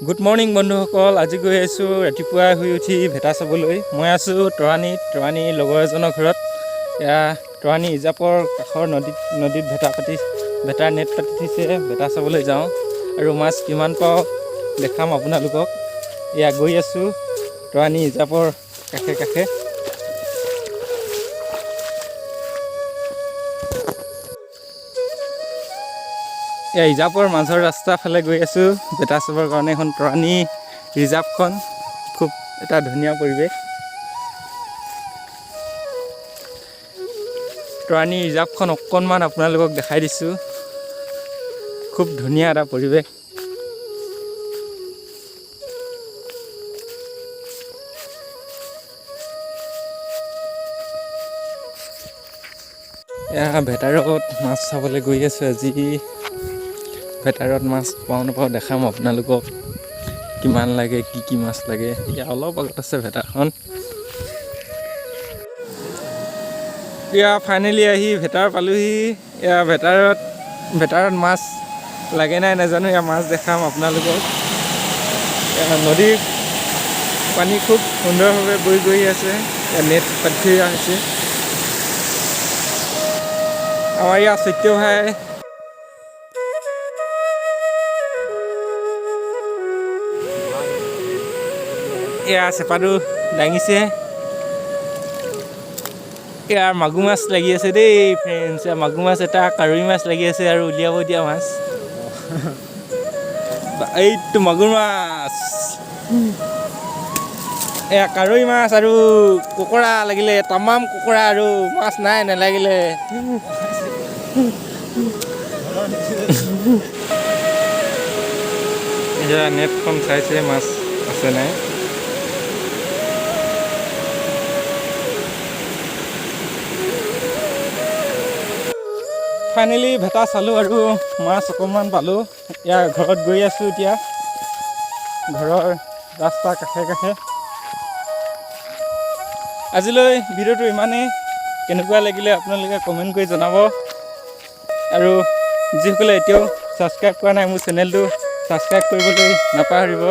Good morning বন্ধুসকল। আজি গৈ আছোঁ ৰাতিপুৱা শুই উঠি ভেটা চাবলৈ। মই আছোঁ তৰাণীৰ লগৰ এজনৰ ঘৰত। এয়া তৰাণী ইজাপৰ কাষৰ নদীত ভেটাৰ নেট পাতি থৈছে। ভেটা চাবলৈ যাওঁ আৰু মাছ কিমান পাওঁ দেখাম আপোনালোকক। এয়া গৈ আছোঁ তৰাণী ইজাপৰ কাষে এয়া ইজাপৰ মাজৰ ৰাস্তাৰ ফালে গৈ আছোঁ ভেটা চাবৰ কাৰণে। এখন তৰাণী ৰিজাৰ্ভখন খুব এটা ধুনীয়া পৰিৱেশ। তৰাণী ৰিজাৰ্ভখন অকণমান আপোনালোকক দেখাই দিছোঁ। খুব ধুনীয়া এটা পৰিৱেশ। এয়া ভেটাৰত মাছ চাবলৈ গৈ আছোঁ আজি। ভেটাৰত মাছ পাওঁ নাপাওঁ দেখাম আপোনালোকক। কিমান লাগে, কি মাছ লাগে। এতিয়া অলপ আগত আছে ভেটাখন। এতিয়া ফাইনেলি আহি ভেটাৰ পালোহি। এয়া ভেটাৰত মাছ লাগে নাই নাজানো। এয়া মাছ দেখাম আপোনালোকক। নদীৰ পানী খুব সুন্দৰভাৱে বৈ গৈ আছে। নেট পাতি থোৱা হৈছে। আমাৰ ইয়াৰ সত্য ভাই এয়া চেপাটো দাঙিছে। এয়া মাগুৰ মাছ লাগি আছে দেই ফ্ৰেণ্ডছ। মাগুৰ মাছ এটা, কাৰৈ মাছ লাগি আছে আৰু উলিয়াব দিয়া মাছ। এইটো মাগুৰ মাছ। এয়া কাৰৈ মাছ আৰু কুকুৰা লাগিলে। তামাম কুকুৰা আৰু মাছ নাই নালাগিলে। এতিয়া নেটখন চাইছে মাছ আছে নাই। ফাইনেলি ভেটা চালোঁ আৰু মাছ অকণমান পালোঁ। ইয়াৰ ঘৰত গৈ আছোঁ এতিয়া। ঘৰৰ ৰাস্তাৰ কাষে আজিলৈ ভিডিঅ'টো ইমানেই। কেনেকুৱা লাগিলে আপোনালোকে কমেণ্ট কৰি জনাব। আৰু যিসকলে এতিয়াও ছাবস্ক্ৰাইব কৰা নাই মোৰ চেনেলটো ছাবস্ক্ৰাইব কৰিবলৈ নাপাহৰিব।